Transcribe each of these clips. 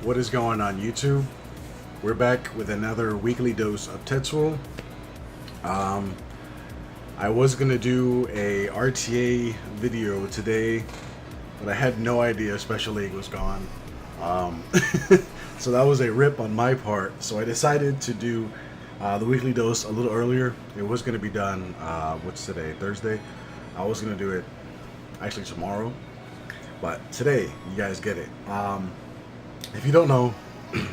What is going on YouTube? We're back with another weekly dose of Tetsuo. I was gonna do a RTA video today, but I had no idea Special League was gone. Um, so that was a rip on my part. So I decided to do the weekly dose a little earlier. It was gonna be done. What's today? Thursday. I was gonna do it actually tomorrow, but today you guys get it. If you don't know,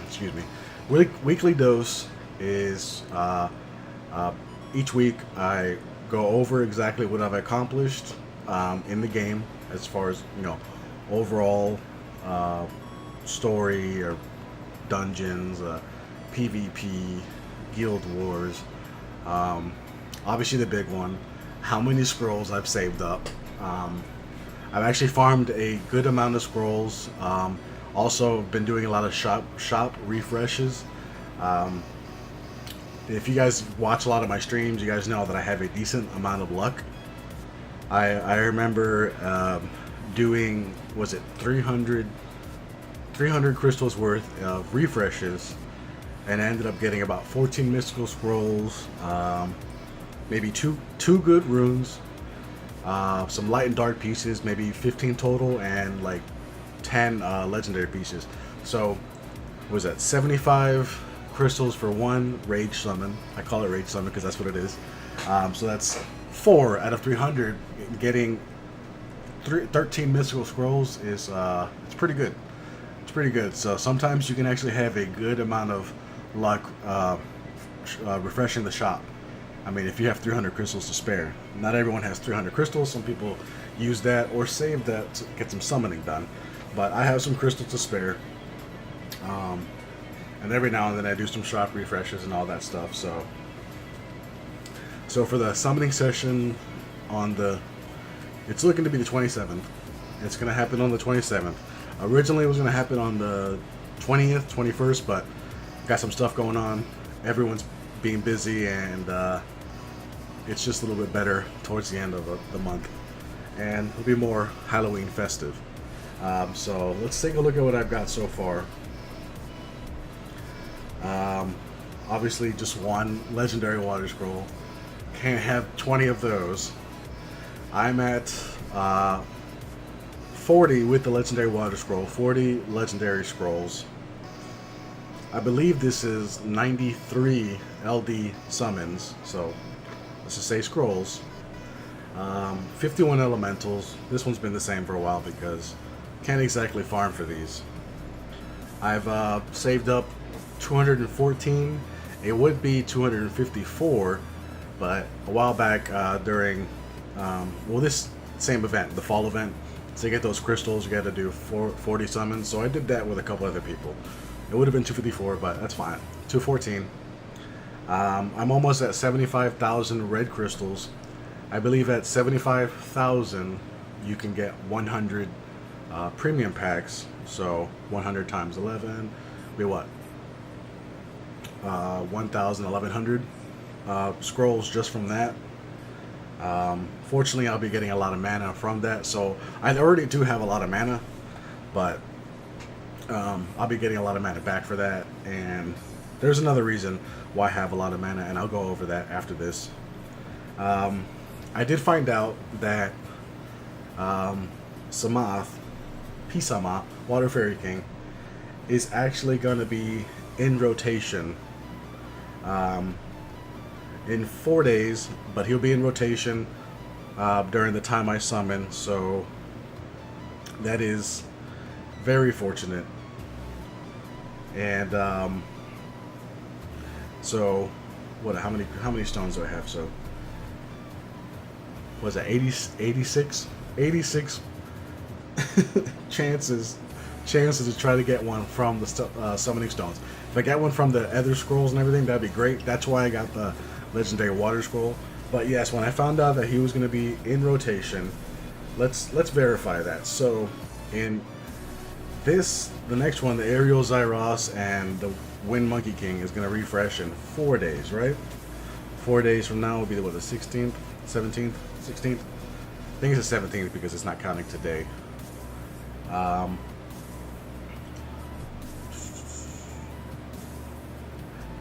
excuse me, weekly dose is each week I go over exactly what I've accomplished in the game as far as overall story or dungeons, PvP, guild wars. Obviously the big one, how many scrolls I've saved up. I've actually farmed a good amount of scrolls. Also been doing a lot of shop refreshes. If you guys watch a lot of my streams, you guys know that I have a decent amount of luck. I remember doing, was it 300 crystals worth of refreshes, and I ended up getting about 14 mystical scrolls, maybe two good runes, some light and dark pieces, maybe 15 total, and like 10 legendary pieces. So was that 75 crystals for one rage summon? I call it rage summon because that's what it is. So that's 4 out of 300. Getting 13 mystical scrolls is it's pretty good. It's pretty good. So sometimes you can actually have a good amount of luck refreshing the shop. I mean, if you have 300 crystals to spare. Not everyone has 300 crystals. Some people use that or save that to get some summoning done. But I have some crystals to spare. And every now and then I do some shop refreshes and all that stuff. So for the summoning session it's looking to be the 27th. It's going to happen on the 27th. Originally it was going to happen on the 20th, 21st, but got some stuff going on. Everyone's being busy, and it's just a little bit better towards the end of the month. And it'll be more Halloween festive. So let's take a look at what I've got so far. Obviously just one legendary water scroll. Can't have 20 of those. I'm at 40 with the legendary water scroll, 40 legendary scrolls. I believe this is 93 LD summons, so let's just say scrolls. 51 elementals. This one's been the same for a while because can't exactly farm for these. I've saved up 214. It would be 254, but a while back during this same event, the fall event, to get those crystals you got to do 40 summons. So I did that with a couple other people. It would have been 254, but that's fine. 214. I'm almost at 75,000 red crystals. I believe at 75,000 you can get 100 premium packs. So 100 times 11 be what? 1,000, 1,100 scrolls just from that. Fortunately, I'll be getting a lot of mana from that. So I already do have a lot of mana, but I'll be getting a lot of mana back for that. And there's another reason why I have a lot of mana, and I'll go over that after this. I did find out that Samath, Pisama, Water Fairy King, is actually going to be in rotation in 4 days, but he'll be in rotation during the time I summon, so that is very fortunate. And so what? How many stones do I have? So was it 86 chances to try to get one from the summoning stones. If I get one from the other scrolls and everything, that'd be great. That's why I got the legendary water scroll. But yes, when I found out that he was going to be in rotation, let's verify that. So in the next one, the Aerial Zyros and the Wind Monkey King is going to refresh in 4 days, right? 4 days from now will be the 16th, 17th, 16th. I think it's the 17th because it's not counting today.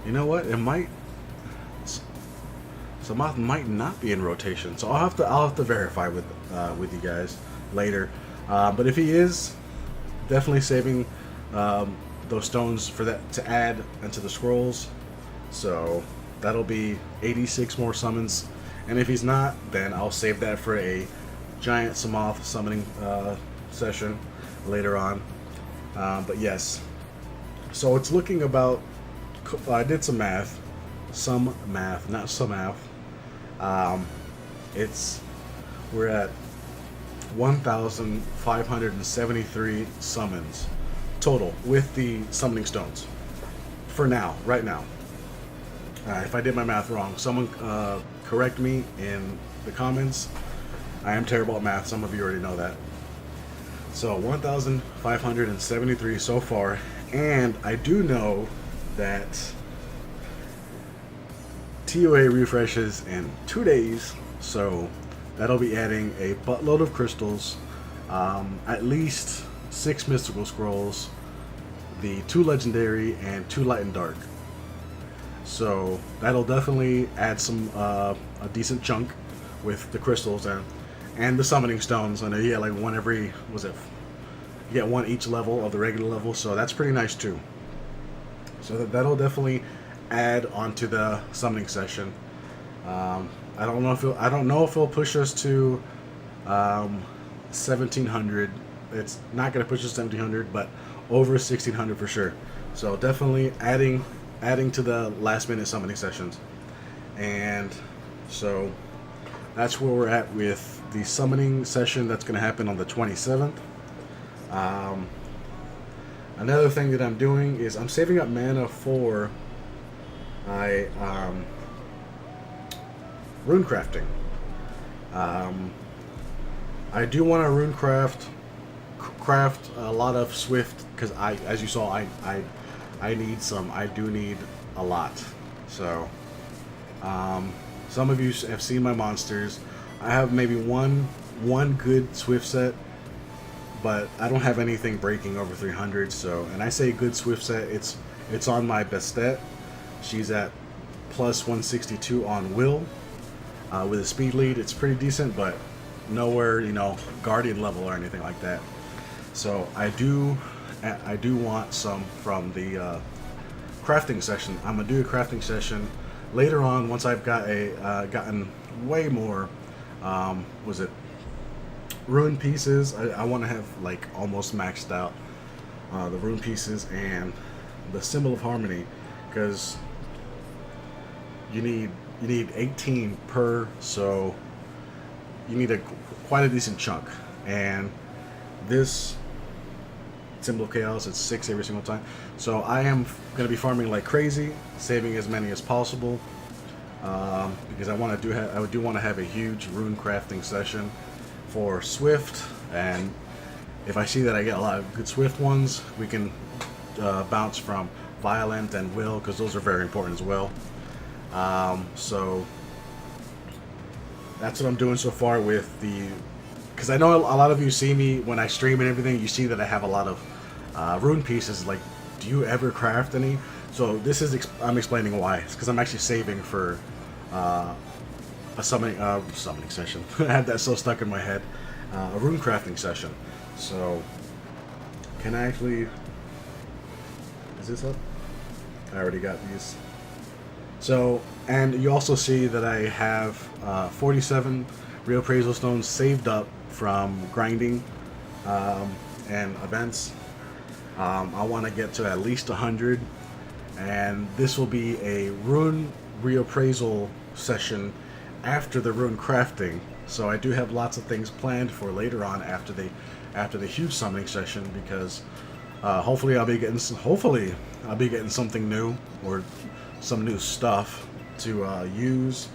You know what? It might. Samoth might not be in rotation, so I'll have to verify with you guys later. But if he is, definitely saving those stones for that to add into the scrolls. So that'll be 86 more summons. And if he's not, then I'll save that for a giant Samoth summoning session later on. But yes, so it's looking about. I did some math, not some math. We're at 1,573 summons total with the summoning stones for now, right now. If I did my math wrong, someone correct me in the comments. I am terrible at math. Some of you already know that. So 1,573 so far, and I do know that TOA refreshes in 2 days, so that'll be adding a buttload of crystals, at least 6 mystical scrolls, the 2 legendary, and 2 light and dark. So that'll definitely add some a decent chunk with the crystals and the summoning stones. I know you get like one every, you get one each level of the regular level, so that's pretty nice too. So that'll definitely add onto the summoning session. I don't know if it'll push us to 1,700. It's not going to push us to 1,700, but over 1,600 for sure. So definitely adding to the last minute summoning sessions. And so that's where we're at with the summoning session that's going to happen on the 27th. Another thing that I'm doing is I'm saving up mana for rune crafting. I do want to rune craft a lot of Swift, because as you saw, I need some. I do need a lot. So some of you have seen my monsters. I have maybe one good Swift set, but I don't have anything breaking over 300. So, and I say good Swift set, it's on my Bastet. She's at plus 162 on will, with a speed lead. It's pretty decent, but nowhere, Guardian level or anything like that. So I do want some from the crafting session. I'm gonna do a crafting session later on once I've gotten way more. Rune pieces. I want to have like almost maxed out the rune pieces and the symbol of harmony, because you need 18 per, so you need quite a decent chunk. And this symbol of chaos, it's 6 every single time. So I am going to be farming like crazy, saving as many as possible, because I do want to have a huge rune crafting session for Swift. And if I see that I get a lot of good Swift ones, we can bounce from Violent and Will, because those are very important as well. So that's what I'm doing so far with because I know a lot of you see me when I stream and everything, you see that I have a lot of rune pieces. Like, do you ever craft any? So this is, I'm explaining why. It's because I'm actually saving for a summoning session. I had that so stuck in my head. A rune crafting session. So, can I actually... Is this up? I already got these. So, and you also see that I have 47 reappraisal stones saved up from grinding and events. I want to get to at least 100, and this will be a rune reappraisal session after the rune crafting. So I do have lots of things planned for later on after the huge summoning session, because hopefully I'll be getting something new, or some new stuff to use.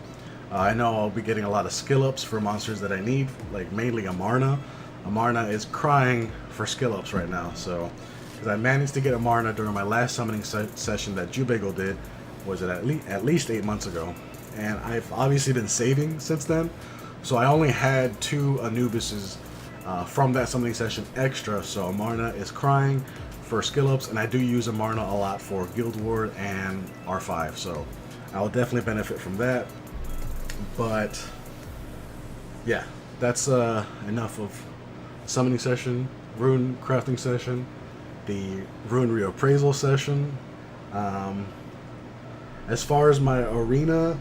I know I'll be getting a lot of skill ups for monsters that I need, like mainly Amarna. Amarna is crying for skill ups right now. So, because I managed to get Amarna during my last summoning session that Jubagel did, was it at least 8 months ago, and I've obviously been saving since then. So I only had 2 Anubises from that summoning session extra. So Amarna is crying for skill ups, and I do use Amarna a lot for Guild Ward and R5, so I will definitely benefit from that. But yeah, that's enough of summoning session, rune crafting session, the rune reappraisal session. As far as my arena,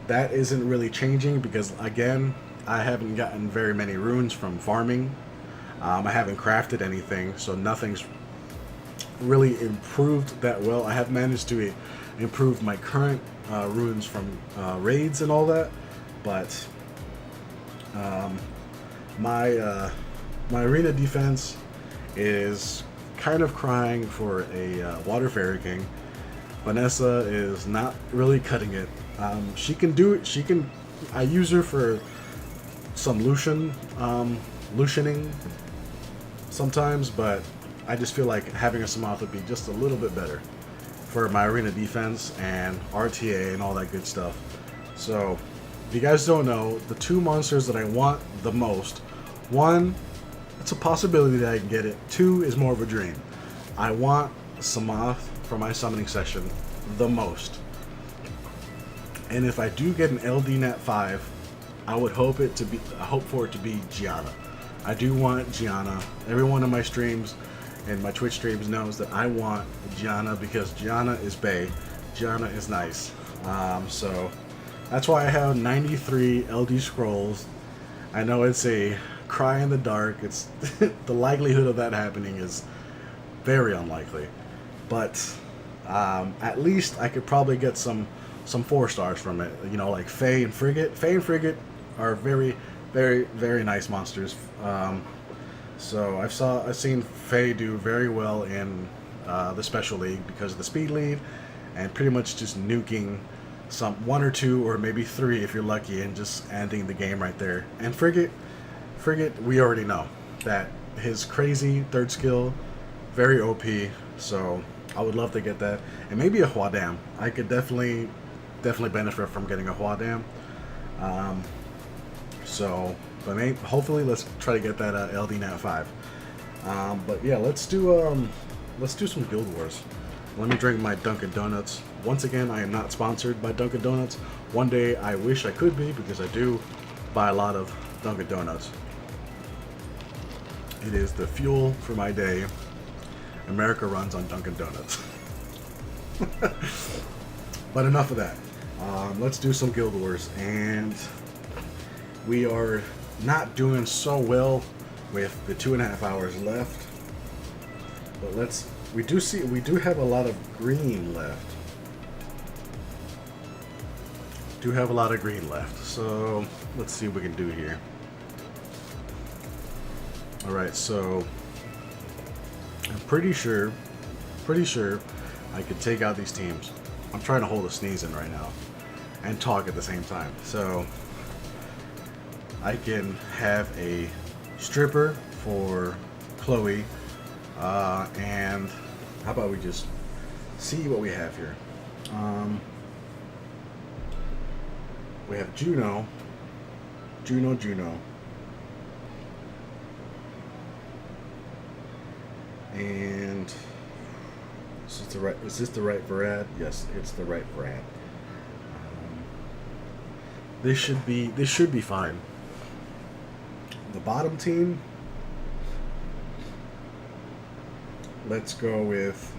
that isn't really changing because, again, I haven't gotten very many runes from farming. I haven't crafted anything, so nothing's really improved that well. I have managed to improve my current runes from raids and all that, but my arena defense is kind of crying for a Water Fairy King. Vanessa is not really cutting it. She can do it. I use her for some Lucianing sometimes, but I just feel like having a Samoth would be just a little bit better for my arena defense and RTA and all that good stuff. So, if you guys don't know, the two monsters that I want the most, one, it's a possibility that I can get it. Two is more of a dream. I want Samoth for my summoning session the most. And if I do get an LD-Nat 5, I would hope for it to be Gianna. I do want Gianna. Everyone in my streams and my Twitch streams knows that I want Gianna because Gianna is bae. Gianna is nice. So that's why I have 93 LD scrolls. I know it's a cry in the dark. It's the likelihood of that happening is very unlikely. But at least I could probably get some 4 stars from it. You know, like Faye and Frigate. Faye and Frigate are very, very, very nice monsters. So I've seen Faye do very well in the Special League because of the speed lead and pretty much just nuking some 1 or 2 or maybe 3 if you're lucky and just ending the game right there. And Frigate, we already know that his crazy 3rd skill, very OP. So I would love to get that, and maybe a Huadam. I could definitely benefit from getting a Huadam. But hopefully let's try to get that LD-Nat 5. But yeah, let's do some Guild Wars. Let me drink my Dunkin' Donuts. Once again, I am not sponsored by Dunkin' Donuts. One day I wish I could be because I do buy a lot of Dunkin' Donuts. It is the fuel for my day. America runs on Dunkin' Donuts. But enough of that. Let's do some Guild Wars, and we are not doing so well with the 2.5 hours left. But we do have a lot of green left. So let's see what we can do here. All right, so I'm pretty sure I could take out these teams. I'm trying to hold a sneeze in right now and talk at the same time. So I can have a stripper for Chloe, and how about we just see what we have here? We have Juno. And is this the right Varad? Yes, it's the right Varad. This should be fine. The bottom team, let's go with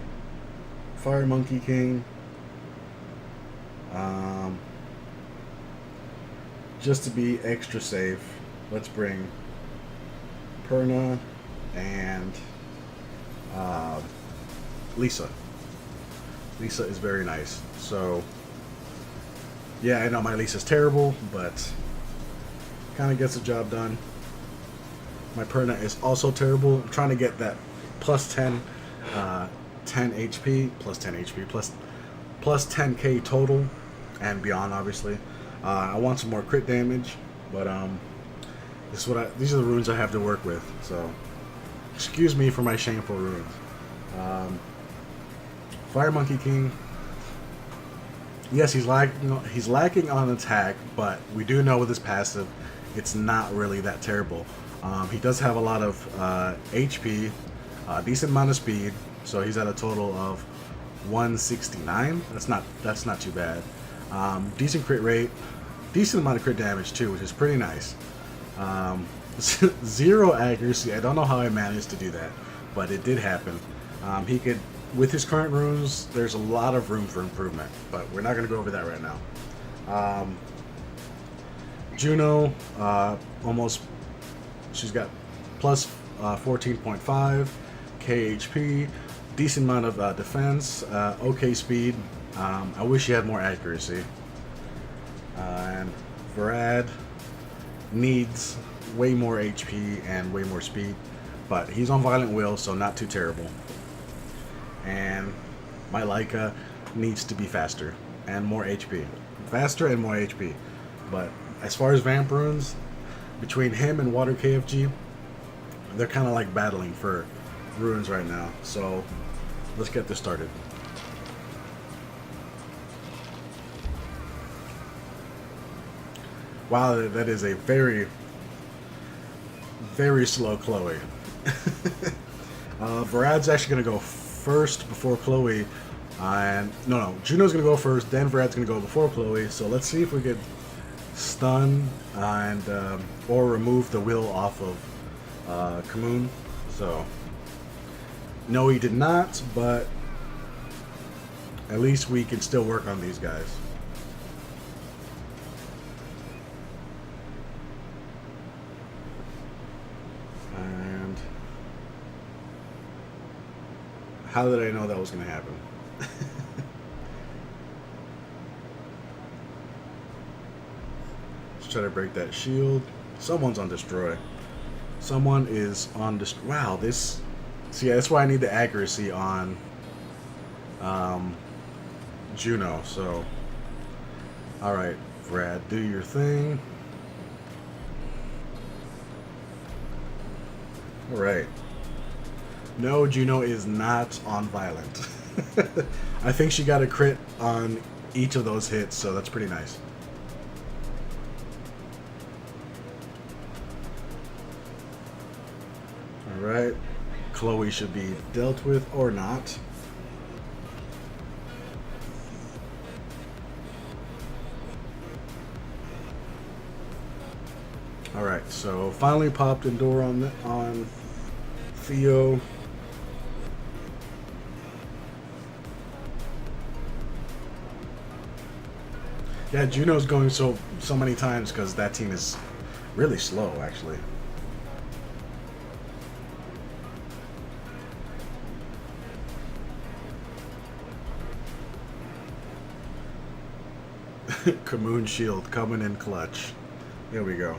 Fire Monkey King. Just to be extra safe, let's bring Perna and Lisa. Lisa is very nice. So yeah, I know my Lisa's terrible, but kind of gets the job done. My Perna is also terrible. I'm trying to get that plus 10 HP, plus 10k total and beyond, obviously. I want some more crit damage, but these are the runes I have to work with. So excuse me for my shameful runes. Fire Monkey King. Yes, he's lacking on attack, but we do know with his passive, it's not really that terrible. He does have a lot of HP, Decent amount of speed, so he's at a total of 169. That's not too bad. Decent crit rate, decent amount of crit damage too, which is pretty nice. 0 accuracy. I don't know how I managed to do that, but it did happen. He could, with his current runes, there's a lot of room for improvement, but we're not going to go over that right now. Juno, she's got plus 14.5 KHP, decent amount of defense, okay speed. I wish she had more accuracy. And Varad needs way more HP and way more speed, but he's on Violent Will, so not too terrible. And my Leica needs to be faster and more HP. Faster and more HP. But as far as Vamp runes, between him and Water KFG, they're kind of like battling for runes right now. So let's get this started. Wow, that is a very, very slow Chloe. Varad's actually going to go first before Chloe. And no, Juno's going to go first, then Varad's going to go before Chloe. So let's see if we could stun and or remove the will off of Kamoon. So no, he did not, but at least we can still work on these guys. And how did I know that was going to happen? Let's try to break that shield. Someone's on destroy. Someone is on destroy. Wow, this. See, that's why I need the accuracy on Juno. So, all right, Brad, do your thing. All right. No, Juno is not on violent. I think she got a crit on each of those hits, so that's pretty nice. All right. Chloe should be dealt with or not. All right, so finally popped Endure on Theo. Yeah, Juno's going so many times because that team is really slow, actually. Kamoon shield coming in clutch. There we go.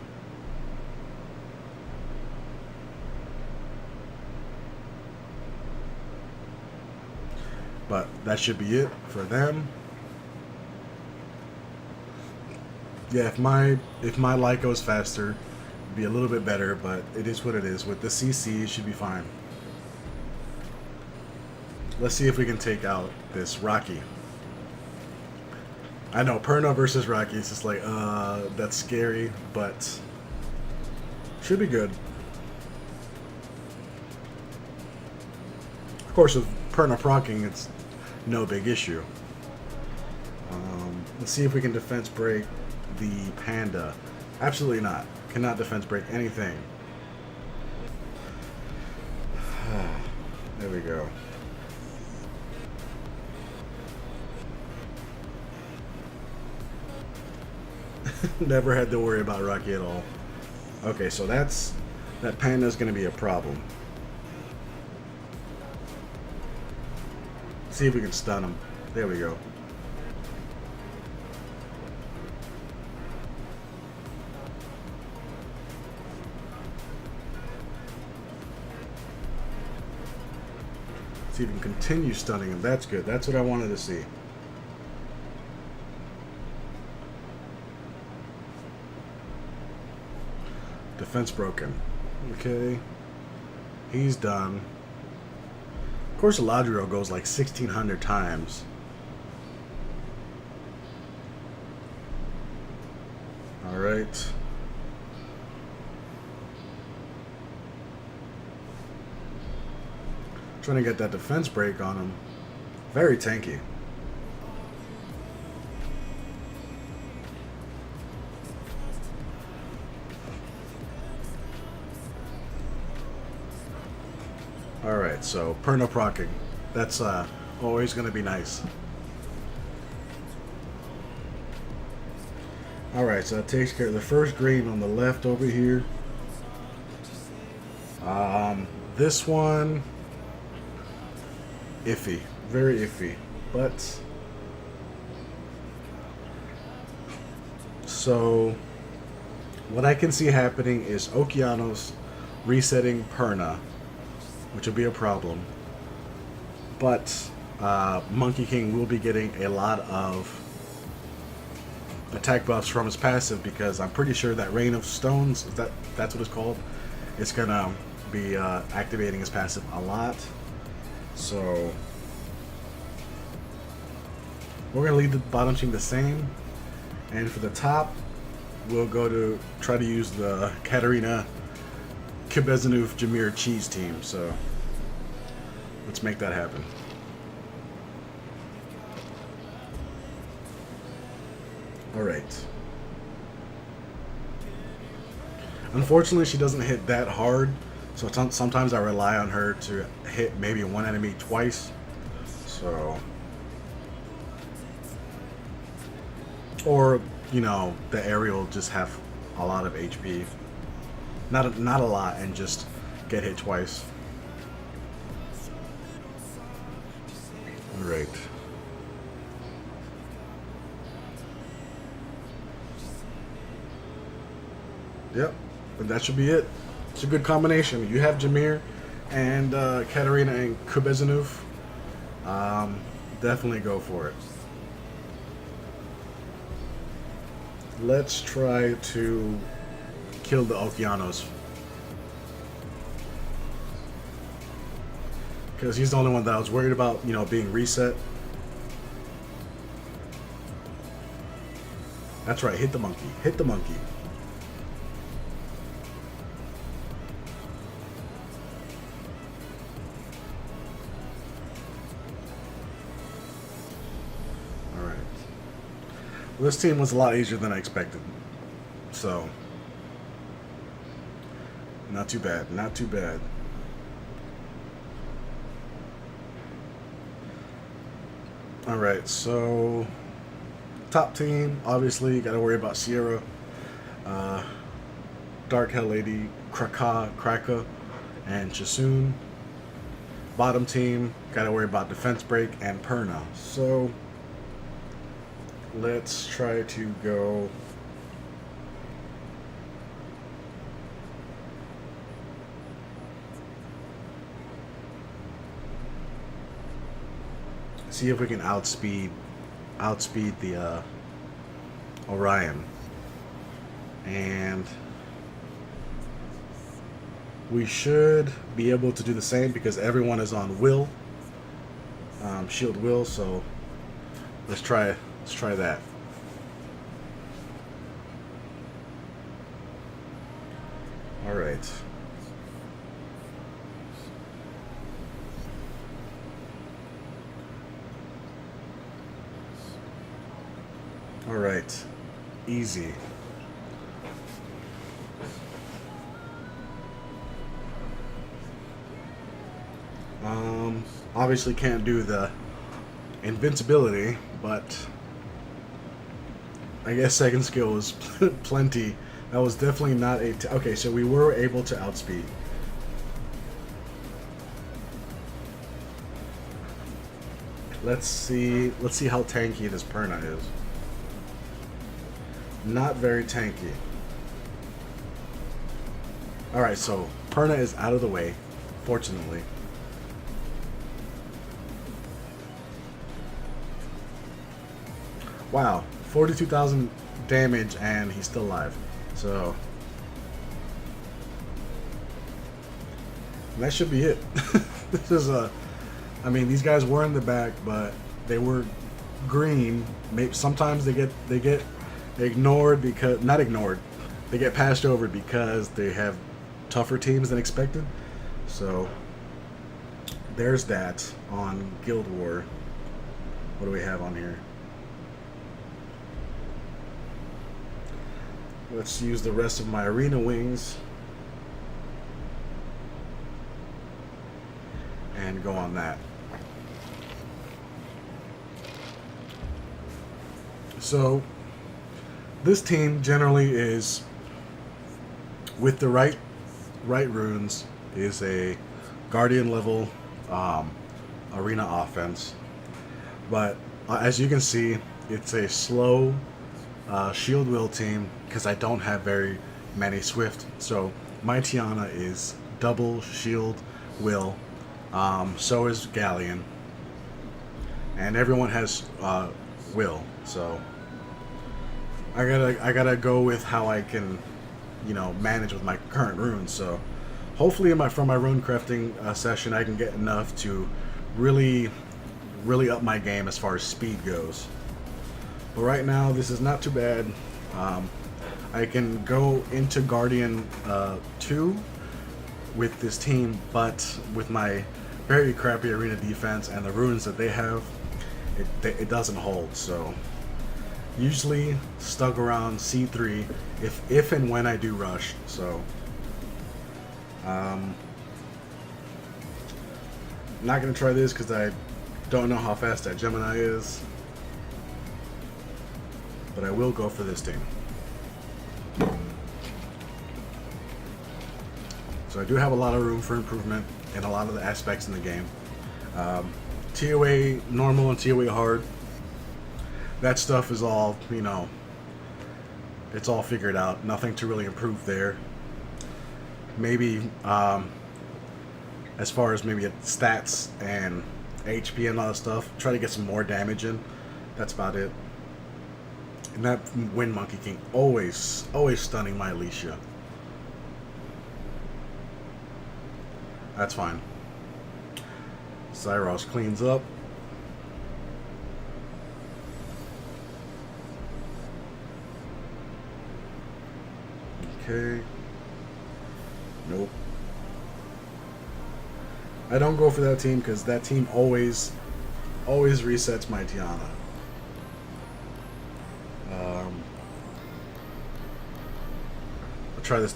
But that should be it for them. Yeah, if my Leica was faster, it'd be a little bit better, but it is what it is. With the CC, it should be fine. Let's see if we can take out this Rocky. I know, Perna versus Rocky is just like, that's scary, but should be good. Of course, with Perna proccing, it's no big issue. Let's see if we can defense break the Panda. Absolutely not. Cannot defense break anything. There we go. Never had to worry about Rocky at all. Okay, so that Panda's gonna be a problem. See if we can stun him. There we go. See if we can continue stunning him. That's good. That's what I wanted to see. Defense broken. Okay. He's done. Of course, Eladriel goes like 1,600 times. Alright. Trying to get that defense break on him. Very tanky. Alright, so Perna procking. That's always going to be nice. Alright, so that takes care of the first green on the left over here. This one, iffy. Very iffy. But, so, what I can see happening is Okeanos resetting Perna, which will be a problem. But Monkey King will be getting a lot of attack buffs from his passive, because I'm pretty sure that Rain of Stones, that's what it's called, it's gonna be activating his passive a lot. So we're gonna leave the bottom team the same, and for the top we'll go to try to use the Katarina Kibezanuf Jameer cheese team. So let's make that happen. Alright. Unfortunately, she doesn't hit that hard, so sometimes I rely on her to hit maybe one enemy twice. So, or, you know, the aerial just have a lot of HP. Not a lot, and just get hit twice. Alright. Yep, but that should be it. It's a good combination. You have Jameer and Katarina and Kubezanuf. Definitely go for it. Let's try to kill the Okeanos, because he's the only one that I was worried about, you know, being reset. That's right, hit the monkey. Hit the monkey. Alright. Well, this team was a lot easier than I expected. So, not too bad. Not too bad. Alright, so top team, obviously, got to worry about Sierra, Dark Hell Lady, Kraka, and Chasoon. Bottom team, got to worry about Defense Break and Perna. So, let's try to go... see if we can outspeed the Orion, and we should be able to do the same because everyone is on Will, Shield Will. So let's try that. All right. Alright, easy. Obviously can't do the invincibility, but I guess second skill was plenty. That was definitely not a... okay, so we were able to outspeed. Let's see how tanky this Perna is. Not very tanky. Alright, so Perna is out of the way, fortunately. Wow, 42,000 damage and he's still alive. So that should be it. This is I mean, these guys were in the back, but they were green. Maybe sometimes they get ignored because not ignored. They get passed over because they have tougher teams than expected. So there's that on Guild War. What do we have on here? Let's use the rest of my arena wings and go on that. So this team generally is, with the right runes, is a Guardian level arena offense. But as you can see, it's a slow shield will team because I don't have very many Swift. So my Tiana is double shield will. So is Galleon, and everyone has will. So I gotta go with how I can, manage with my current runes. So hopefully from my rune crafting session, I can get enough to really up my game as far as speed goes. But right now, this is not too bad. I can go into Guardian 2 with this team, but with my very crappy arena defense and the runes that they have, it doesn't hold. So usually stuck around C3 if and when I do rush. So not gonna try this because I don't know how fast that Gemini is, but I will go for this team. So I do have a lot of room for improvement in a lot of the aspects in the game. TOA normal and TOA hard, that stuff is all, it's all figured out. Nothing to really improve there. Maybe as far as maybe stats and HP and all that stuff, try to get some more damage in. That's about it. And that Wind Monkey King always stunning my Alicia. That's fine. Cyros cleans up. Okay. Nope. I don't go for that team because that team always resets my Tiana. I'll try this.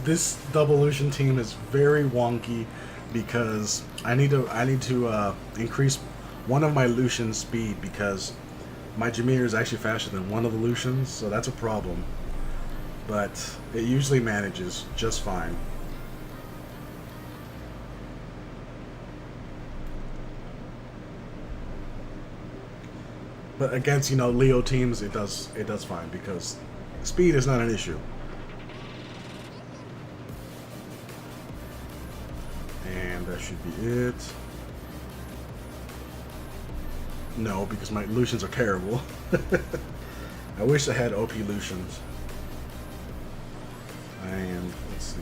This double Lucian team is very wonky because I need to increase one of my Lucian speed because my Jameer is actually faster than one of the Lucians, so that's a problem. But it usually manages just fine. But against, Leo teams, it does fine because speed is not an issue. And that should be it. No, because my Lucians are terrible. I wish I had OP Lucians. And let's see.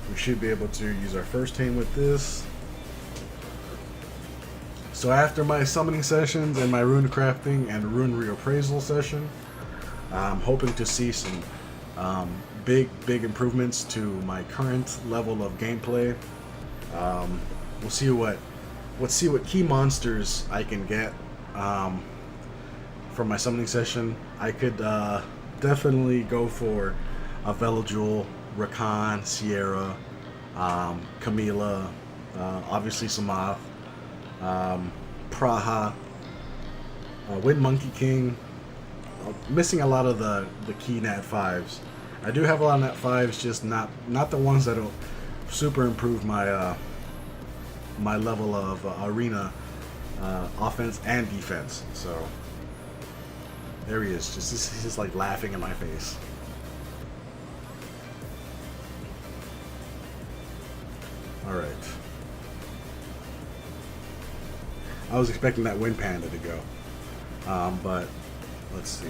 We should be able to use our first team with this. So after my summoning sessions and my rune crafting and rune reappraisal session, I'm hoping to see some big improvements to my current level of gameplay. We'll see what key monsters I can get from my summoning session. I could definitely go for a Velojul, Rakan, Sierra, Camila, obviously Samath. Praha, Wind Monkey King. Missing a lot of the key Nat 5s. I do have a lot of Nat 5s, just not the ones that will super improve my my level of arena offense and defense. So there he is. He's just like laughing in my face. All right. I was expecting that Wind Panda to go, but let's see.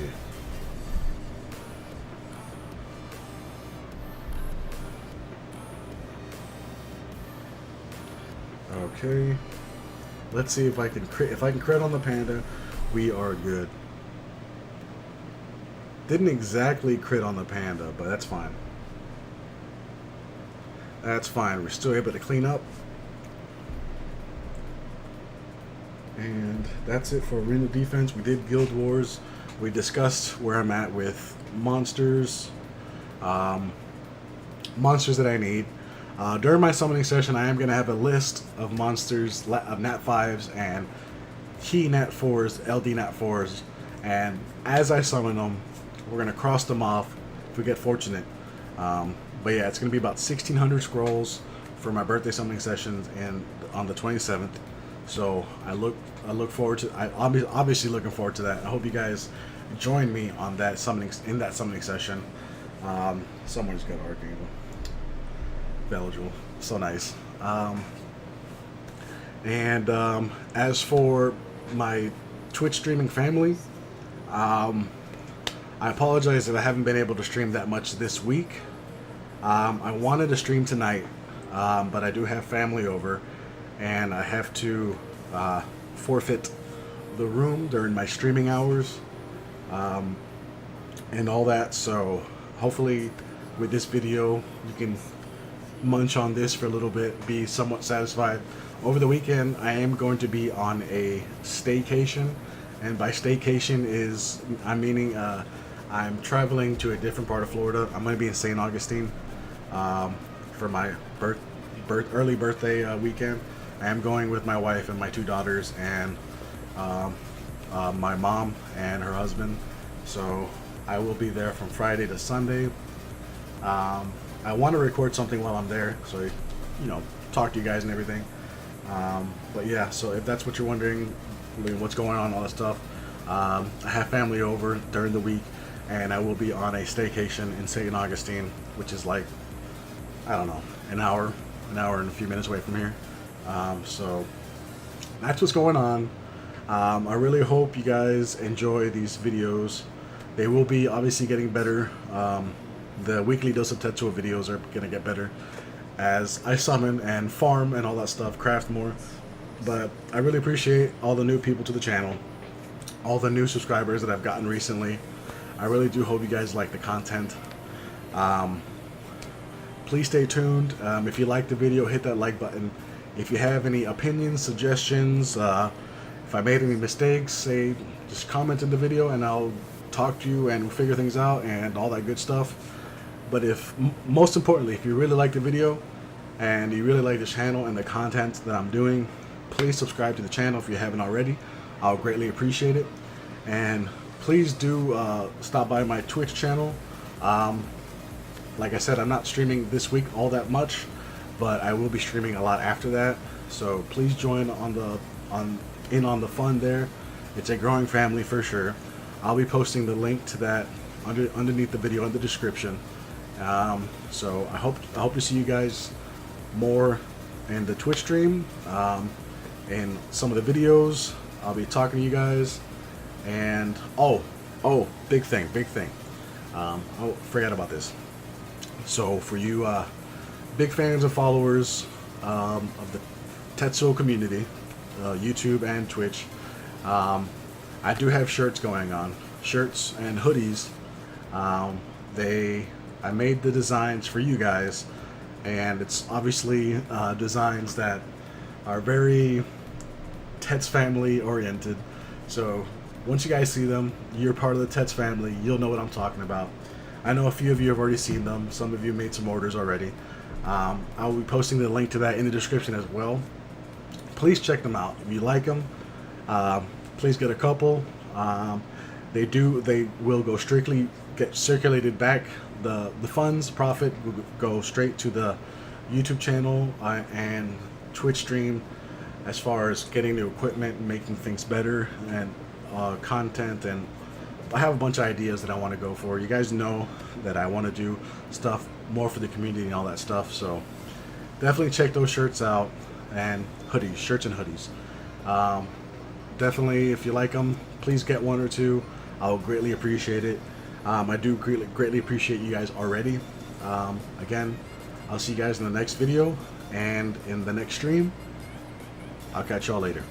Okay, let's see if I can crit. If I can crit on the Panda, we are good. Didn't exactly crit on the Panda, but that's fine. That's fine. We're still able to clean up. And that's it for Arena Defense. We did Guild Wars. We discussed where I'm at with monsters. Monsters that I need. During my summoning session, I am going to have a list of monsters, of Nat 5s and key Nat 4s, LD Nat 4s. And as I summon them, we're going to cross them off if we get fortunate. But yeah, it's going to be about 1,600 scrolls for my birthday summoning sessions and on the 27th. So I look forward to. I'm obviously looking forward to that. I hope you guys join me on that summoning session. Someone's got Archangel, Belgial, so nice. As for my Twitch streaming family, I apologize if I haven't been able to stream that much this week. I wanted to stream tonight, but I do have family over, and I have to forfeit the room during my streaming hours, and all that. So hopefully with this video you can munch on this for a little bit, be somewhat satisfied. Over the weekend I am going to be on a staycation, and by staycation I'm meaning I'm traveling to a different part of Florida. I'm going to be in St. Augustine for my early birthday weekend. I am going with my wife and my 2 daughters and my mom and her husband. So I will be there from Friday to Sunday. I want to record something while I'm there, so talk to you guys and everything. But yeah, so if that's what you're wondering, what's going on, all that stuff, I have family over during the week, and I will be on a staycation in St. Augustine, which is like, I don't know, an hour and a few minutes away from here. So that's what's going on. I really hope you guys enjoy these videos. They will be obviously getting better. The weekly Dose of Tetsuo videos are going to get better as I summon and farm and all that stuff, craft more. But I really appreciate all the new people to the channel, all the new subscribers that I've gotten recently. I really do hope you guys like the content. Please stay tuned. If you like the video, hit that like button. If you have any opinions, suggestions, if I made any mistakes, just comment in the video and I'll talk to you and figure things out and all that good stuff. But most importantly, if you really like the video and you really like the channel and the content that I'm doing, please subscribe to the channel if you haven't already. I'll greatly appreciate it. And please do stop by my Twitch channel. Like I said, I'm not streaming this week all that much, but I will be streaming a lot after that. So please join on the fun there. It's a growing family for sure. I'll be posting the link to that underneath the video in the description. So I hope to see you guys more in the Twitch stream, and some of the videos. I'll be talking to you guys. And big thing. I forgot about this. So for you big fans and followers of the Tetsuo community, YouTube and Twitch, I do have shirts going on, shirts and hoodies. I made the designs for you guys, and it's obviously designs that are very Tets family oriented. So once you guys see them, you're part of the Tets family, you'll know what I'm talking about. I know a few of you have already seen them. Some of you made some orders already. I'll be posting the link to that in the description as well. Please check them out. If you like them, please get a couple. They will go strictly get circulated back. The funds profit will go straight to the YouTube channel and Twitch stream, as far as getting the equipment and making things better, and content. And I have a bunch of ideas that I want to go for. You guys know that I want to do stuff more for the community and all that stuff. So definitely check those shirts out, and hoodies, shirts and hoodies. Definitely, if you like them, please get 1 or 2. I'll greatly appreciate it. I do greatly appreciate you guys already. Again, I'll see you guys in the next video and in the next stream. I'll catch y'all later.